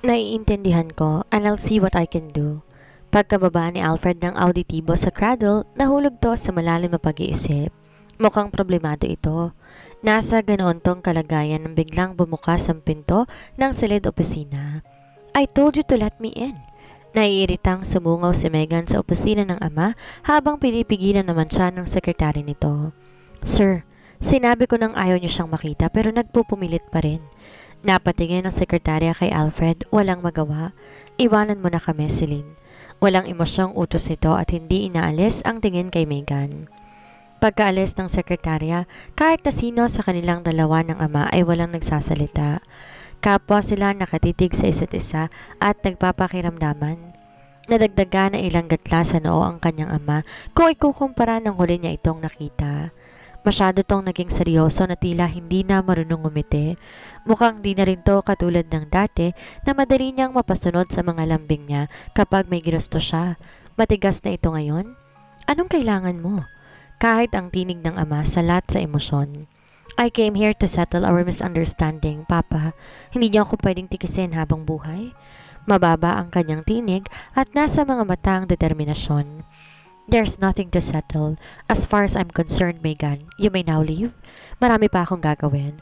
Naiintindihan ko and I'll see what I can do. Pagkababa ni Alfred ng auditibo sa cradle, nahulog to sa malalim na pag-iisip. Mukhang problemado ito. Nasa ganoon tong kalagayan nang biglang bumukas ang pinto ng silid opisina. I told you to let me in. Naiiritang sumungaw si Megan sa opisina ng ama habang pinipigilan naman siya ng sekretary nito. Sir, sinabi ko nang ayaw niyo siyang makita pero nagpupumilit pa rin. Napatingin ng sekretarya kay Alfred, walang magawa. Iwanan mo na kami, Celine. Walang emosyong utos nito at hindi inaalis ang tingin kay Megan. Pagkaalis ng sekretarya, kahit na sino sa kanilang dalawa ng ama ay walang nagsasalita. Kapwa sila nakatitig sa isa't isa at nagpapakiramdaman. Nadagdagan na ilang gatla sa noo ang kanyang ama kung ikukumpara ng huli niya itong nakita. Masyado tong naging seryoso na tila hindi na marunong umiti. Mukhang di na rin to katulad ng dati na madali niyang mapasunod sa mga lambing niya kapag may ginusto siya. Matigas na ito ngayon? Anong kailangan mo? Kahit ang tinig ng ama salat sa emosyon. I came here to settle our misunderstanding, Papa. Hindi niyo ako pwedeng tikisin habang buhay. Mababa ang kanyang tinig at nasa mga mata ang determinasyon. There's nothing to settle. As far as I'm concerned, Megan, you may now leave. Marami pa akong gagawin.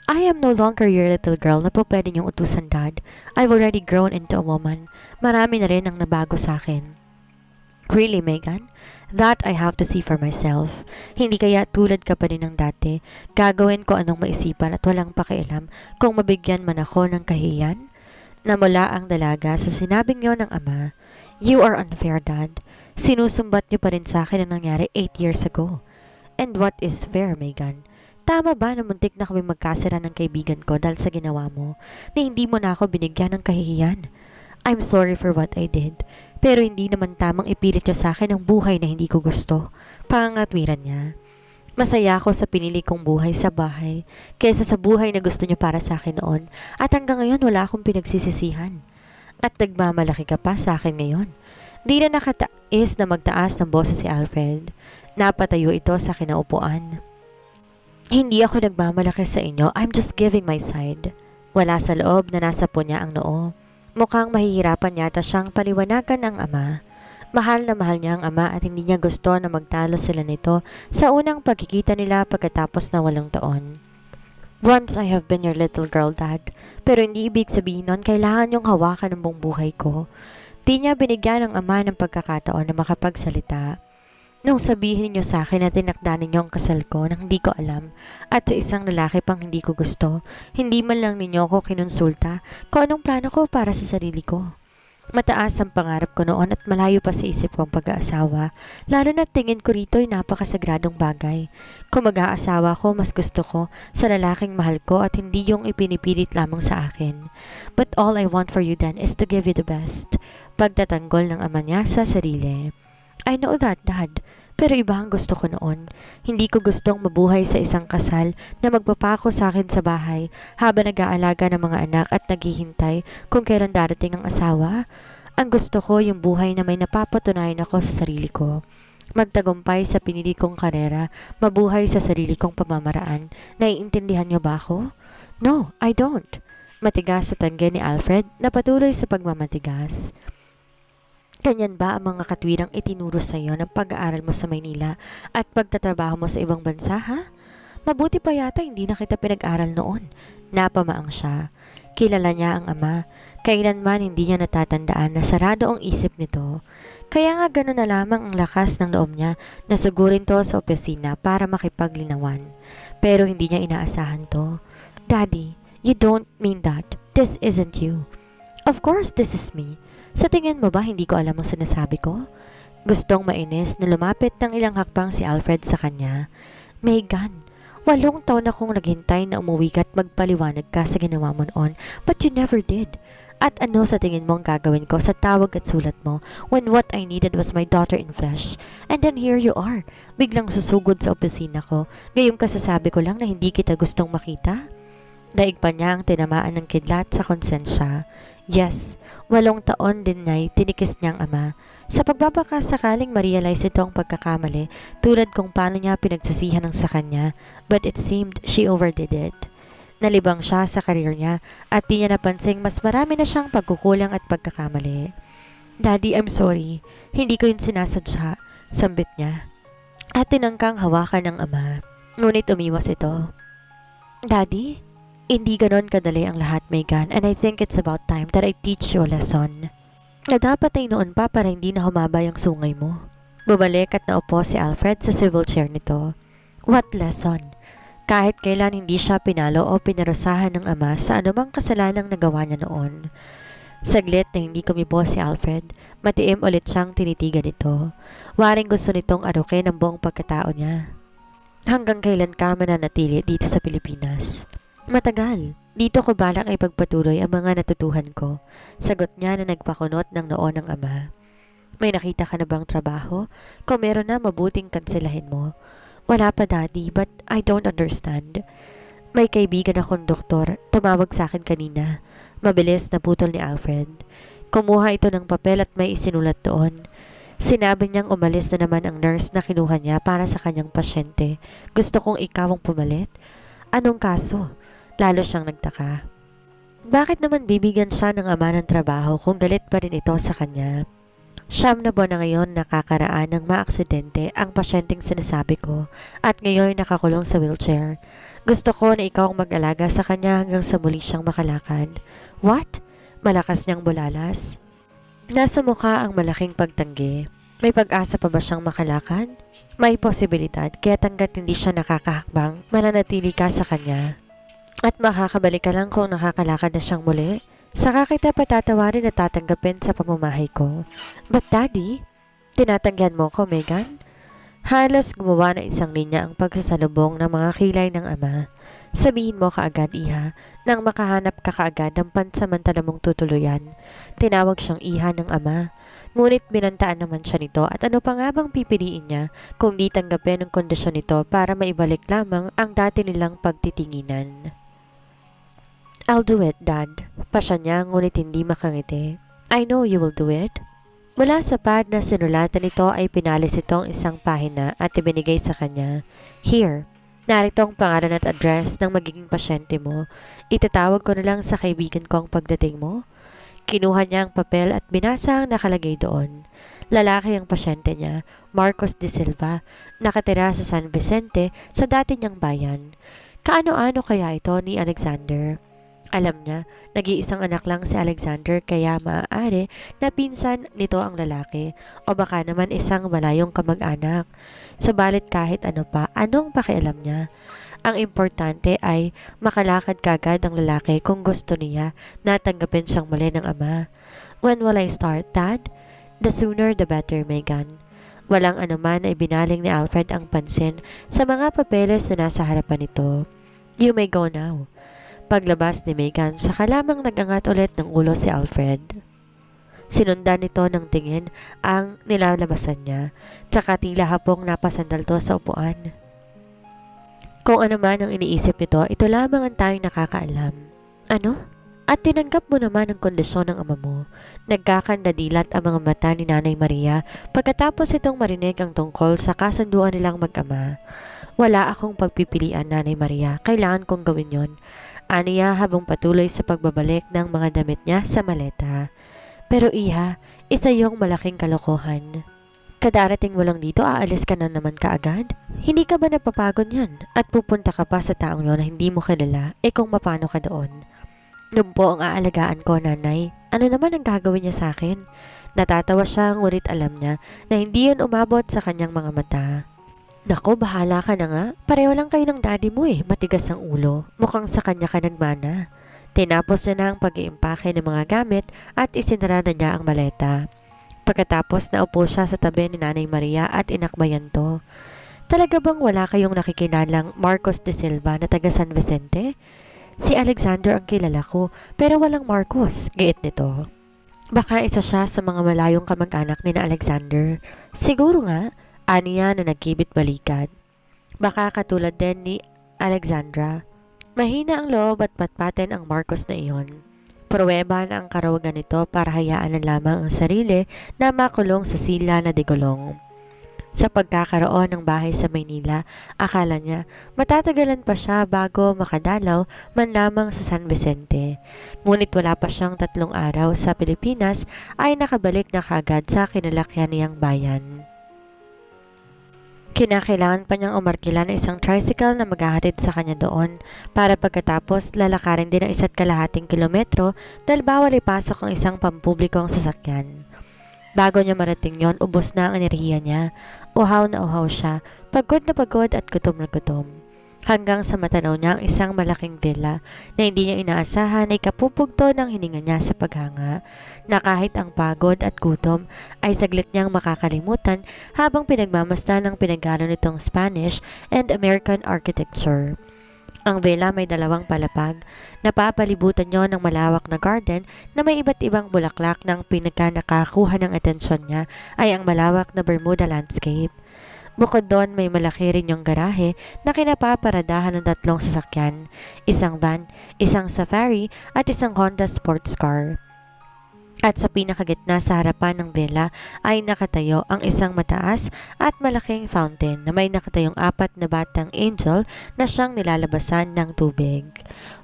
I am no longer your little girl na po pwede niyong utusan, Dad. I've already grown into a woman. Marami na rin ang nabago sa akin. Really, Megan? That I have to see for myself. Hindi kaya tulad ka pa rin ng dati. Gagawin ko anong maisipan at walang pakialam kung mabigyan man ako ng kahiyan? Namula ang dalaga sa sinabing yon ng ama. You are unfair, Dad. Sinusumbat niyo pa rin sa akin ang nangyari 8 years ago. And what is fair, Megan? Tama ba na muntik na kami magkasira ng kaibigan ko dahil sa ginawa mo na hindi mo na ako binigyan ng kahihiyan? I'm sorry for what I did, pero hindi naman tamang ipilit niyo sa akin ang buhay na hindi ko gusto. Pangangatwiran niya. Masaya ako sa pinili kong buhay sa bahay kaysa sa buhay na gusto niyo para sa akin noon at hanggang ngayon wala akong pinagsisisihan. At nagmamalaki ka pa sa akin ngayon. Di na nakataas na magtaas ng boses si Alfred. Napatayo ito sa kinaupuan. Hindi ako nagmamalaki sa inyo. I'm just giving my side. Wala sa loob na nasa po niya ang noo. Mukhang mahihirapan yata siyang paliwanagan ang ama. Mahal na mahal niya ang ama at hindi niya gusto na magtalo sila nito sa unang pagkikita nila pagkatapos na 8 taon. Once I have been your little girl, Dad. Pero hindi ibig sabihin nun kailangan niyong hawakan ng buong buhay ko. Di niya binigyan ng ama ng pagkakataon na makapagsalita. Nung sabihin niyo sa akin na tinakda ninyo ang kasal ko nang hindi ko alam at sa isang lalaki pang hindi ko gusto, hindi man lang ninyo ako kinonsulta kung anong plano ko para sa sarili ko. Mataas ang pangarap ko noon at malayo pa sa isip kong pag-aasawa, lalo na tingin ko rito ay napakasagradong bagay. Kung mag-aasawa ko, mas gusto ko sa lalaking mahal ko at hindi yung ipinipilit lamang sa akin. But all I want for you then is to give you the best. Pagtatanggol ng ama niya sa sarili. I know that, Dad. Pero iba ang gusto ko noon. Hindi ko gustong mabuhay sa isang kasal na magpapako sa akin sa bahay habang nag-aalaga ng mga anak at naghihintay kung kailan darating ang asawa. Ang gusto ko yung buhay na may napapatunayan ako sa sarili ko. Magtagumpay sa pinili kong karera, mabuhay sa sarili kong pamamaraan. Naiintindihan niyo ba ako? No, I don't. Matigas sa tangge ni Alfred na patuloy sa pagmamatigas. Ganyan ba ang mga katwirang itinuro sa iyo ng pag-aaral mo sa Maynila at pagtatrabaho mo sa ibang bansa, ha? Mabuti pa yata hindi na kita pinag-aral noon. Napamaang siya. Kilala niya ang ama. Kailanman hindi niya natatandaan na sarado ang isip nito. Kaya nga gano'n na lamang ang lakas ng loob niya na sugurin to sa opisina para makipaglinawan. Pero hindi niya inaasahan to. Daddy, you don't mean that. This isn't you. Of course this is me. Sa tingin mo ba hindi ko alam ang sinasabi ko? Gustong mainis na lumapit ng ilang hakbang si Alfred sa kanya. Megan, 8 taon akong naghintay na umuwi ka at magpaliwanag ka sa ginawa mo noon, but you never did. At ano sa tingin mo ang gagawin ko sa tawag at sulat mo when what I needed was my daughter in flesh? And then here you are, biglang susugod sa opisina ko. Ngayong kasasabi ko lang na hindi kita gustong makita? Daig pa niya ang tinamaan ng kidlat sa konsensya. Yes, 8 taon din na'y tinikis niyang ama. Sa pagbabaka sakaling ma-realize ito ang pagkakamali tulad kung paano niya pinagsasihan ng sa kanya, but it seemed she overdid it. Nalibang siya sa karir niya at di niya napansing mas marami na siyang pagkukulang at pagkakamali. Daddy, I'm sorry. Hindi ko yun sinasadya, sambit niya. At tinangkang hawakan ng ama. Ngunit umiwas ito. Daddy, hindi ganon kadali ang lahat, Megan, and I think it's about time that I teach you a lesson. Na dapat ay noon pa para hindi na humaba yung sungay mo. Bumalik at naupo si Alfred sa swivel chair nito. What lesson? Kahit kailan hindi siya pinalo o pinarusahan ng ama sa anumang kasalanang nagawa niya noon. Saglit na hindi kumibo si Alfred, matiim ulit siyang tinitigan ito. Waring gusto nitong arukin ang buong pagkatao niya. Hanggang kailan ka mananatili dito sa Pilipinas? Matagal. Dito ko balak ay pagpatuloy ang mga natutuhan ko. Sagot niya na nagpakunot ng noo ng ama. May nakita ka na bang trabaho? Kung meron na, mabuting kanselahin mo. Wala pa, Daddy, but I don't understand. May kaibigan akong doktor, tumawag sa akin kanina. Mabilis na putol ni Alfred. Kumuha ito ng papel at may isinulat doon. Sinabi niyang umalis na naman ang nurse na kinuha niya para sa kanyang pasyente. Gusto kong ikaw ang pumalit? Anong kaso? Lalo siyang nagtaka. Bakit naman bibigyan siya ng ama ng trabaho kung galit pa rin ito sa kanya? 9 na buwan na ngayon nakakaraan ng maaksidente ang pasyenteng sinasabi ko at ngayon nakakulong sa wheelchair. Gusto ko na ikaw ang mag-alaga sa kanya hanggang sa muli siyang makalakad. What? Malakas niyang bulalas. Nasa mukha ang malaking pagtanggi. May pag-asa pa ba siyang makalakad? May posibilidad kaya hanggat hindi siya nakakahakbang, mananatili ka sa kanya. At makakabalik ka lang kung nakakalakad na siyang muli. Saka kita patatawarin at tatanggapin sa pamamahay ko. But Daddy, tinatanggihan mo ko, Megan? Halos gumawa na isang linya ang pagsasalubong ng mga kilay ng ama. Sabihin mo kaagad, Iha, nang makahanap ka kaagad ng pansamantala mong tutuluyan. Tinawag siyang Iha ng ama. Ngunit binantaan naman siya nito at ano pa nga bang pipiliin niya kung di tanggapin ang kondisyon nito para maibalik lamang ang dati nilang pagtitinginan. I'll do it, Dad. Pasya niya ngunit hindi makangiti. I know you will do it. Mula sa pad na sinulatan nito ay pinalis itong isang pahina at ibinigay sa kanya. Here, narito ang pangalan at address ng magiging pasyente mo. Itatawag ko na lang sa kaibigan ko ang pagdating mo. Kinuha niya ang papel at binasa ang nakalagay doon. Lalaki ang pasyente niya, Marcos de Silva, nakatira sa San Vicente sa dati niyang bayan. Kaano-ano kaya ito ni Alexander? Alam niya, nag-iisang anak lang si Alexander kaya maaari na pinsan nito ang lalaki o baka naman isang malayong kamag-anak. Subalit kahit ano pa, anong pakialam niya? Ang importante ay makalakad kagad ang lalaki kung gusto niya na tanggapin siyang muli ng ama. When will I start, Dad? The sooner the better, Megan. Walang anuman ay binaling ni Alfred ang pansin sa mga papeles na nasa harapan nito. You may go now. Paglabas ni Megan, saka lamang nagangat ulit ng ulo si Alfred. Sinundan nito ng tingin ang nilalabasan niya, tsaka tila hapong napasandal to sa upuan. Kung ano man ang iniisip nito, ito lamang ang tayong nakakaalam. Ano? At tinanggap mo naman ang kondisyon ng ama mo. Nagkakandadilat ang mga mata ni Nanay Maria pagkatapos itong marinig ang tungkol sa kasunduan nilang mag-ama. Wala akong pagpipilian, Nanay Maria. Kailangan kong gawin yon. Aniya habang patuloy sa pagbabalik ng mga damit niya sa maleta. Pero Iha, isa yung malaking kalokohan. Kadarating mo lang dito, aalis ka na naman kaagad? Hindi ka ba napapagod yan? At pupunta ka pa sa taong yun na hindi mo kilala, kung mapano ka doon? Noon po ang aalagaan ko, Nanay. Ano naman ang gagawin niya sa akin? Natatawa siya ngunit alam niya na hindi yun umabot sa kanyang mga mata. Naku, bahala ka na nga. Pareho lang kayo ng daddy mo matigas ang ulo. Mukhang sa kanya ka nagmana. Tinapos niya na ang pag-iimpake ng mga gamit at isinara na niya ang maleta. Pagkatapos naupo siya sa tabi ni Nanay Maria at inakbayan to. Talaga bang wala kayong nakikilalang Marcos de Silva na taga San Vicente? Si Alexander ang kilala ko pero walang Marcos, giit nito. Baka isa siya sa mga malayong kamag-anak ni na Alexander. Siguro nga. Aniya na nagkibit balikat. Baka katulad din ni Alexandra. Mahina ang loob at patpatin ang Marcos na iyon. Pruweba na ang karawagan nito para hayaan na lamang ang sarili na makulong sa sila na digulong. Sa pagkakaroon ng bahay sa Maynila, akala niya matatagalan pa siya bago makadalaw man lamang sa San Vicente. Ngunit wala pa siyang 3 araw sa Pilipinas ay nakabalik na kagad sa kinalakyan niyang bayan. Kinakailangan pa niyang umarkila ng isang tricycle na maghahatid sa kanya doon para pagkatapos lalakarin din ng 1.5 kilometro dahil bawal ipasok ang isang pampublikong sasakyan. Bago niya marating yon, ubos na ang enerhiya niya. Uhaw na uhaw siya, pagod na pagod at gutom na gutom. Hanggang sa matanaw niya ang isang malaking villa na hindi niya inaasahan ay kapupugto ng hininga niya sa paghanga, na kahit ang pagod at gutom ay saglit niyang makakalimutan habang pinagmamasdan ng pinagano nitong Spanish and American architecture. Ang villa may 2 palapag. Napapalibutan niyo ng malawak na garden na may iba't ibang bulaklak. Ng pinaka-nakakuha ng atensyon niya ay ang malawak na Bermuda landscape. Bukod doon, may malaki rin yung garahe na kinapaparadahan ng 3 sasakyan, isang van, isang safari at isang Honda sports car. At sa pinakagitna sa harapan ng villa ay nakatayo ang isang mataas at malaking fountain na may nakatayong 4 na batang angel na siyang nilalabasan ng tubig.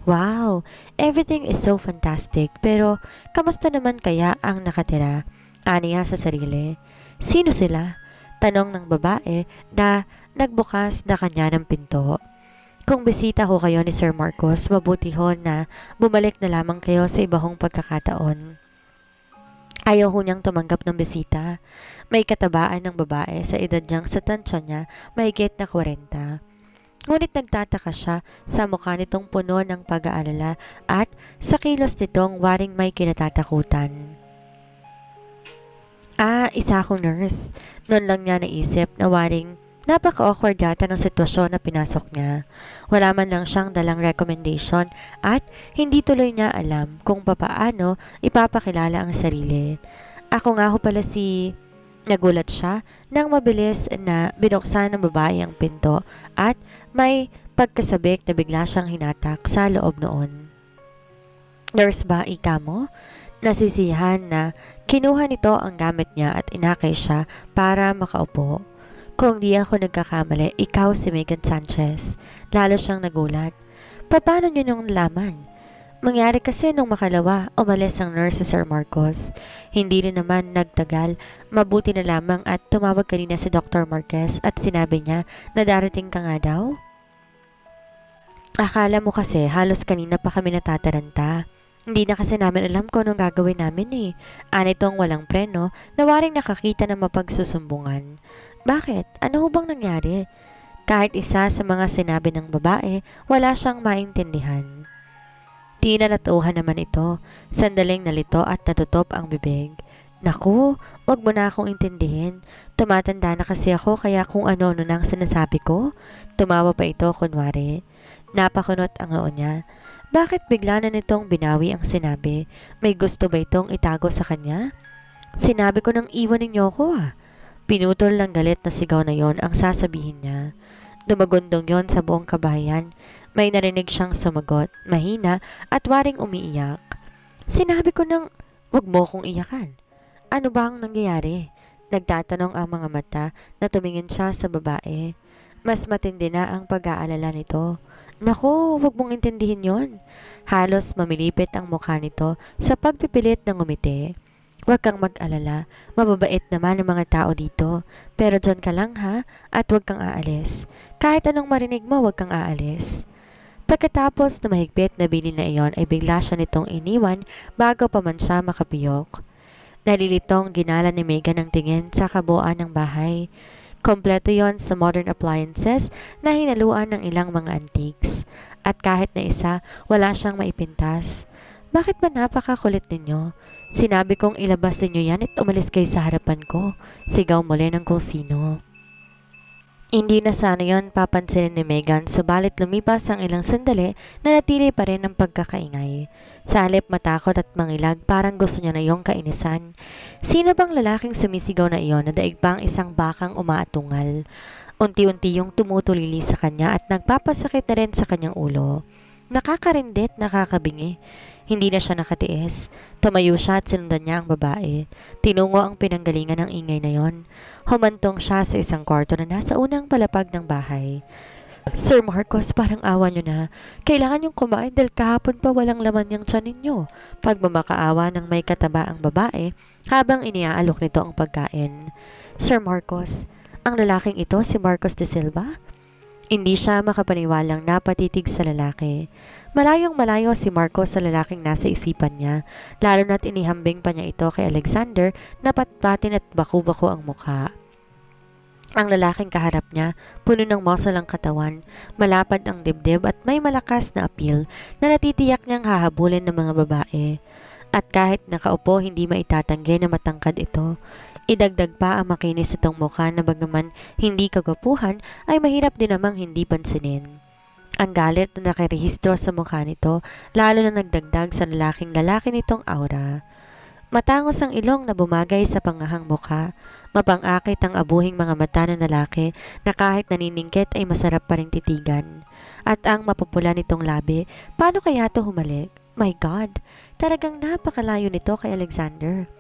Wow! Everything is so fantastic, pero kamusta naman kaya ang nakatira? Aniya sa sarili. Sino sila? Tanong ng babae na nagbukas na kanya ng pinto. Kung bisita ho kayo ni Sir Marcos, mabuti ho na bumalik na lamang kayo sa iba hong pagkakataon. Ayaw ho niyang tumanggap ng bisita. May katabaan ng babae sa edad niyang sa tansya niya, mahigit na 40. Ngunit nagtataka siya sa mukha nitong puno ng pag-aalala at sa kilos nitong waring may kinatatakutan. Isa akong nurse. Noon lang niya naisip na waring napaka-awkward yata ng sitwasyon na pinasok niya. Wala man lang siyang dalang recommendation at hindi tuloy niya alam kung papaano ipapakilala ang sarili. Ako nga ho pala si... Nagulat siya nang mabilis na binuksan ng babae ang pinto at may pagkasabik na bigla siyang hinatak sa loob noon. Nurse ba ika mo? Nasisiyahan na kinuha nito ang gamit niya at inakay siya para makaupo. Kung di ako nagkakamali, ikaw si Megan Sanchez. Lalo siyang nagulat. Paano niyo nung nalaman? Mangyari kasi nung makalawa, umalis ang nurse sa Sir Marcos. Hindi rin naman nagtagal, mabuti na lamang at tumawag kanina si Dr. Marquez at sinabi niya na darating ka nga daw. Akala mo kasi halos kanina pa kami natataranta. Hindi na kasi namin alam kung anong gagawin namin eh. Anitong walang preno na waring nakakita ng mapagsusumbungan. Bakit? Ano ho bang nangyari? Kahit isa sa mga sinabi ng babae, wala siyang maintindihan. Tinanatuhan naman ito. Sandaling nalito at natutop ang bibig. Naku, wag mo na akong intindihin. Tumatanda na kasi ako kaya kung ano-ano nang sinasabi ko. Tumawa pa ito kunwari. Napakunot ang noo niya. Bakit bigla na nitong binawi ang sinabi? May gusto ba itong itago sa kanya? Sinabi ko nang iwanin niyo ko Pinutol ng galit na sigaw na yon ang sasabihin niya. Dumagundong yon sa buong kabahayan. May narinig siyang sumagot, mahina at waring umiiyak. Sinabi ko nang, wag mo kong iyakan. Ano ba ang nangyayari? Nagtatanong ang mga mata na tumingin siya sa babae. Mas matindi na ang pag-aalala nito. Naku, wag mong intindihin yon. Halos mamilipit ang mukha nito sa pagpipilit ng umiti. Huwag kang mag-alala, mababait naman ang mga tao dito. Pero dyan ka lang at huwag kang aalis. Kahit anong marinig mo, huwag kang aalis. Pagkatapos na mahigpit na bilin na iyon ay bigla siya nitong iniwan bago pa man siya makapiyok. Nalilitong ginala ni Megan ang tingin sa kabuuan ng bahay. Kompleto yon sa modern appliances na hinaluan ng ilang mga antiques. At kahit na isa, wala siyang maipintas. Bakit ba napakakulit ninyo? Sinabi kong ilabas ninyo yan at umalis kayo sa harapan ko. Sigaw muli ng kung sino. Hindi na sana yon papansinin ni Megan, subalit lumipas ang ilang sandali na natili pa rin ang pagkakaingay. Sa halip matakot at mangilag, parang gusto niya na yung kainisan. Sino bang lalaking sumisigaw na iyon na daig pang isang bakang umaatungal? Unti-unti yung tumutulili sa kanya at nagpapasakit na rin sa kanyang ulo. Nakakarindit, nakakabingi. Hindi na siya nakatiis. Tumayo siya at sinundan niya ang babae. Tinungo ang pinanggalingan ng ingay na yon. Humantong siya sa isang kwarto na nasa unang palapag ng bahay. Sir Marcos, parang awa niyo na. Kailangan niyong kumain dahil kahapon pa walang laman yung tiyan ninyo. Pagmamakaawa ng may kataba ang babae habang iniaalok nito ang pagkain. Sir Marcos, ang lalaking ito si Marcos de Silva? Hindi siya makapaniwalang napatitig sa lalaki. Malayong malayo si Marcos sa lalaking nasa isipan niya, lalo na't inihambing pa niya ito kay Alexander na patpatin at baku-bako ang mukha. Ang lalaking kaharap niya, puno ng muscle ang katawan, malapad ang dibdib at may malakas na appeal na natitiyak niyang hahabulin ng mga babae. At kahit nakaupo hindi maitatanggi na matangkad ito, idagdag pa ang makinis itong mukha na bagaman hindi kagwapuhan ay mahirap din namang hindi pansinin. Ang galit na nakarehistro sa mukha nito lalo na nagdagdag sa lalaki nitong aura. Matangos ang ilong na bumagay sa pangahang mukha, mapang-akit ang abuhing mga mata ng lalaki na kahit naniningkit ay masarap pa ring titigan. At ang mapupula nitong labi, paano kaya ito humalik? My God, talagang napakalayo nito kay Alexander.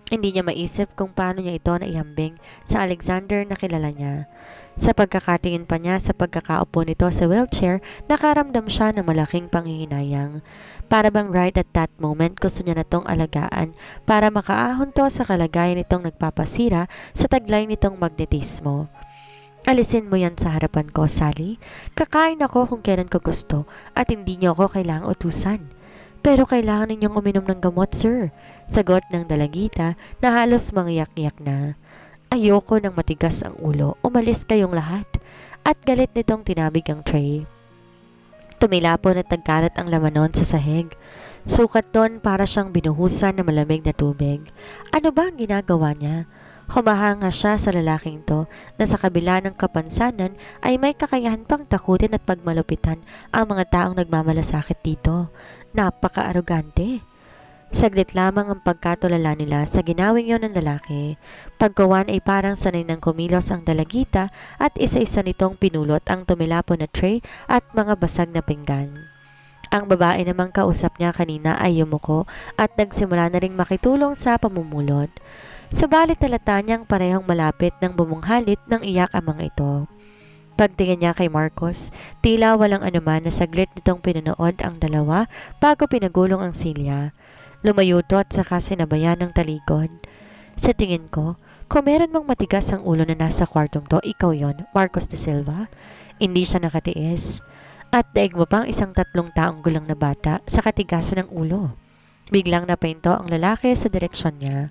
Hindi niya maisip kung paano niya ito naihambing sa Alexander na kilala niya. Sa pagkakatingin pa niya sa pagkakaupo nito sa wheelchair, nakaramdam siya ng malaking panghihinayang. Para bang right at that moment gusto niya na tong alagaan para makaahon to sa kalagayan nitong nagpapasira sa taglay nitong magnetismo. Alisin mo yan sa harapan ko, Sally. Kakain ako kung kailan ko gusto at hindi niyo ako kailangang utusan. Pero kailangan ninyong uminom ng gamot, sir. Sagot ng dalagita na halos mangyak-yak na. Ayoko ng matigas ang ulo. Umalis kayong lahat. At galit nitong tinabig ang tray. Tumilapon at nagkalat ang laman nun sa sahig. Sukat doon para siyang binuhusan ng malamig na tubig. Ano ba ang ginagawa niya? Humahanga siya sa lalaking to na sa kabila ng kapansanan ay may kakayahan pang takutin at pagmalupitan ang mga taong nagmamalasakit dito. Napaka-arogante. Saglit lamang ang pagkatulala nila sa ginawing yon ng lalaki. Pagkawan ay parang sanay ng kumilos ang dalagita at isa-isa nitong pinulot ang tumilapon na tray at mga basag na pinggan. Ang babae namang kausap niya kanina ay yumuko at nagsimula na ring makitulong sa pamumulot. Subalit talata niyang parehong malapit ng bumunghalit ng iyak ang mga ito. Pagtingin niya kay Marcos, tila walang anuman na saglit nitong pinanood ang dalawa bago pinagulong ang silya. Lumayo to at saka sinabayan ng talikod. Sa tingin ko, kung meron mang matigas ang ulo na nasa kwartong to, ikaw yon, Marcos de Silva. Hindi siya nakatiis. At daig mo pang isang 3 taong gulang na bata sa katigasan ng ulo. Biglang napahinto ang lalaki sa direksyon niya.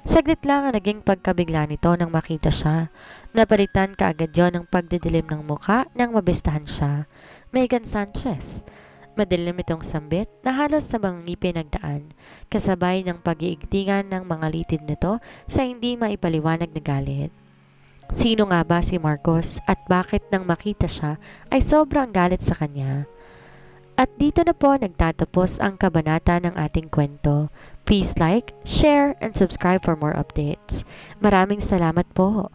Saglit lang ang naging pagkabigla nito nang makita siya. Napalitan kaagad yon ng pagdidilim ng mukha nang mabistahan siya. Megan Sanchez. Madilim itong sambit na halos sa mga ngipin nagdaan, kasabay ng pag-iigtingan ng mga litid nito sa hindi maipaliwanag na galit. Sino nga ba si Marcos at bakit nang makita siya ay sobrang galit sa kanya? At dito na po nagtatapos ang kabanata ng ating kwento. Please like, share, and subscribe for more updates. Maraming salamat po.